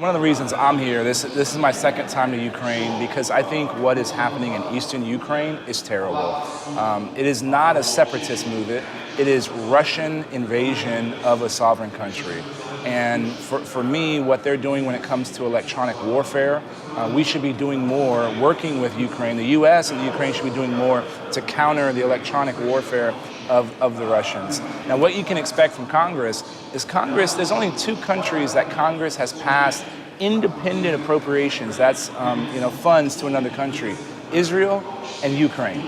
One of the reasons I'm here, this is my second time to Ukraine, because I think what is happening in eastern Ukraine is terrible. It is not a separatist movement. It is Russian invasion of a sovereign country. And for me, what they're doing when it comes to electronic warfare, we should be doing more, working with Ukraine. The U.S. and the Ukraine should be doing more to counter the electronic warfare of the Russians. Now, what you can expect from Congress, there's only two countries that Congress has passed independent appropriations, that's funds to another country, Israel and Ukraine.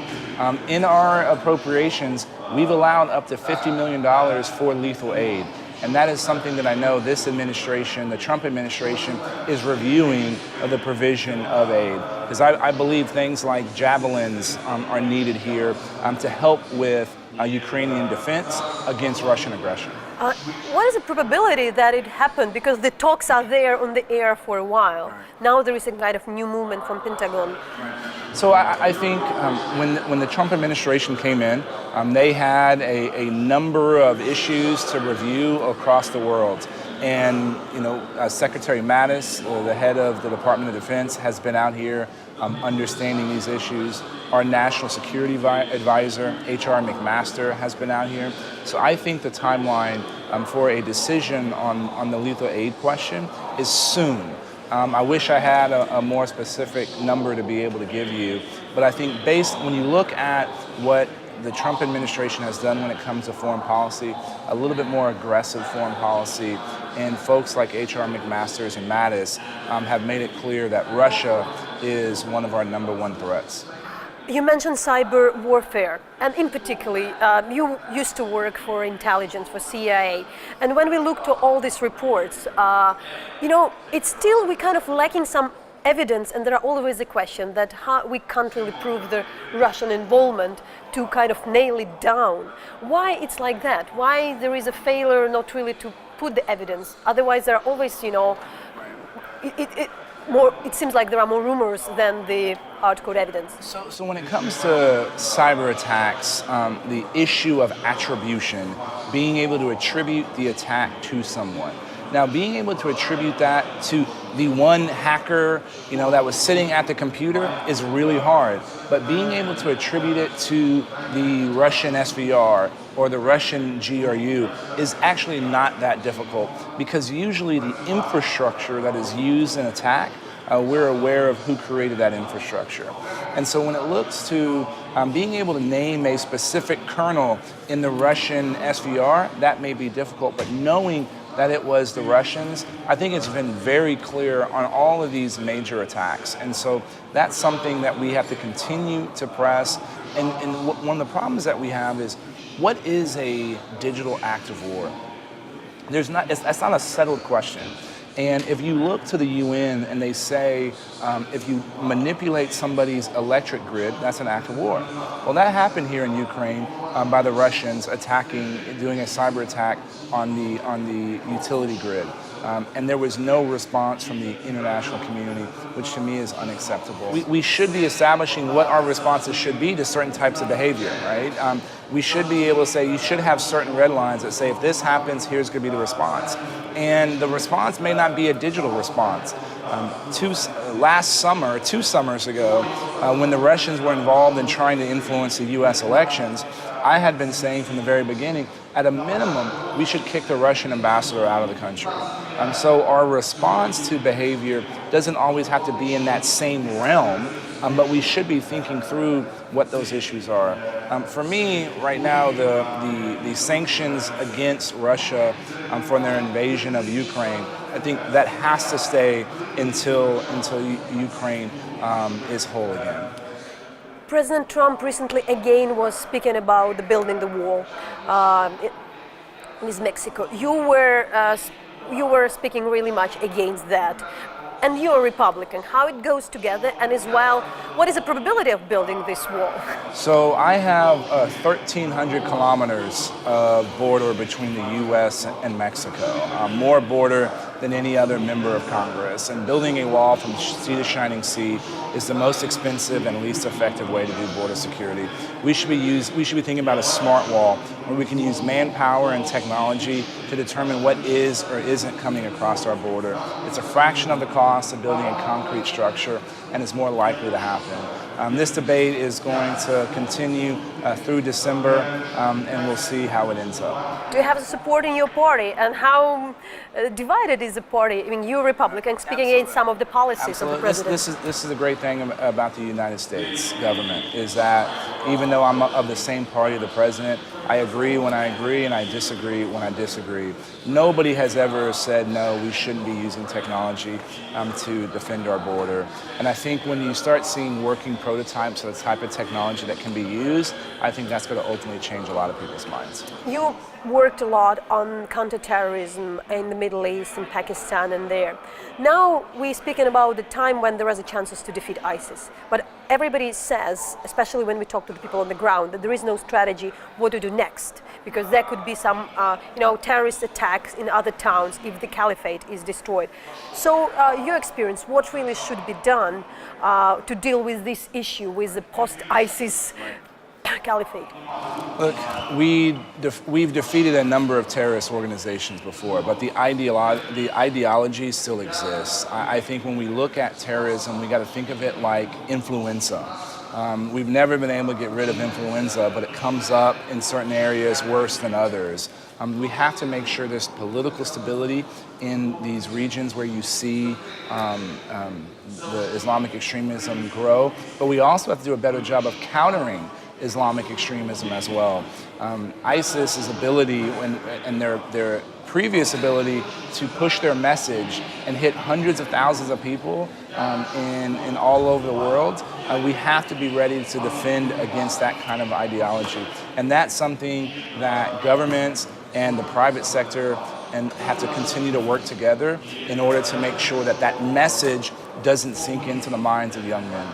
In our appropriations, we've allowed up to $50 million for lethal aid. And that is something that I know this administration, the Trump administration, is reviewing the provision of aid. Because I believe things like javelins are needed here to help with Ukrainian defense against Russian aggression. What is the probability that it happened? Because the talks are there on the air for a while. Now there is a kind of new movement from Pentagon. So I think when the Trump administration came in, they had a number of issues to review across the world. And Secretary Mattis, the head of the Department of Defense, has been out here understanding these issues. Our national security advisor, HR McMaster, has been out here. So I think the timeline for a decision on the lethal aid question is soon. I wish I had a more specific number to be able to give you, but I think when you look at what the Trump administration has done when it comes to foreign policy, a little bit more aggressive foreign policy, and folks like HR McMasters and Mattis have made it clear that Russia is one of our #1 threats. You mentioned cyber warfare, and in particular, you used to work for intelligence, for CIA, and when we look to all these reports, it's still we kind of lacking some evidence, and there are always a question that how we can't really prove the Russian involvement to kind of nail it down. Why it's like that? Why there is a failure not really to put the evidence? Otherwise, there are always, it seems like there are more rumors than the hardcore evidence. So when it comes to cyber attacks, the issue of attribution, being able to attribute the attack to someone. Now, being able to attribute that to the one hacker, that was sitting at the computer is really hard. But being able to attribute it to the Russian SVR or the Russian GRU is actually not that difficult, because usually the infrastructure that is used in attack, we're aware of who created that infrastructure. And so when it looks to being able to name a specific kernel in the Russian SVR, that may be difficult, but knowing that it was the Russians, I think it's been very clear on all of these major attacks. And so that's something that we have to continue to press. And one of the problems that we have is, what is a digital act of war? That's not a settled question. And if you look to the UN and they say, if you manipulate somebody's electric grid, that's an act of war. Well, that happened here in Ukraine by the Russians doing a cyber attack on the utility grid. And there was no response from the international community, which to me is unacceptable. We should be establishing what our responses should be to certain types of behavior, right? We should be able to say, you should have certain red lines that say, if this happens, here's going to be the response. And the response may not be a digital response. Two summers ago, when the Russians were involved in trying to influence the U.S. elections, I had been saying from the very beginning, at a minimum, we should kick the Russian ambassador out of the country. So our response to behavior doesn't always have to be in that same realm, but we should be thinking through what those issues are. For me, right now, the sanctions against Russia for their invasion of Ukraine, I think that has to stay until Ukraine is whole again. President Trump recently again was speaking about building the wall with Mexico. You were speaking really much against that. And you're a Republican. How it goes together, and as well, what is the probability of building this wall? So I have 1,300 kilometers of border between the U.S. and Mexico, more border than any other member of Congress. And building a wall from sea to shining sea is the most expensive and least effective way to do border security. We should be thinking about a smart wall where we can use manpower and technology to determine what is or isn't coming across our border. It's a fraction of the cost of building a concrete structure, and it's more likely to happen. This debate is going to continue through December, and we'll see how it ends up. Do you have support in your party, and how divided is the party? I mean, you're Republican, speaking against some of the policies of the president. This is the great thing about the United States government, is that even though I'm of the same party as the president, I agree when I agree and I disagree when I disagree. Nobody has ever said, no, we shouldn't be using technology to defend our border. And I think when you start seeing working prototypes of the type of technology that can be used, I think that's going to ultimately change a lot of people's minds. You worked a lot on counterterrorism in the Middle East and Pakistan and there. Now we're speaking about the time when there is a chance to defeat ISIS. But everybody says, especially when we talk to the people on the ground, that there is no strategy what to do next, because there could be some terrorist attacks in other towns if the caliphate is destroyed. So your experience, what really should be done to deal with this issue, with the post-ISIS caliphate? Look, we've defeated a number of terrorist organizations before, but the ideology still exists. I think when we look at terrorism, we got to think of it like influenza. We've never been able to get rid of influenza, but it comes up in certain areas worse than others. We have to make sure there's political stability in these regions where you see the Islamic extremism grow, but we also have to do a better job of countering Islamic extremism as well. ISIS's ability and their previous ability to push their message and hit hundreds of thousands of people in all over the world, we have to be ready to defend against that kind of ideology. And that's something that governments and the private sector have to continue to work together in order to make sure that that message doesn't sink into the minds of young men.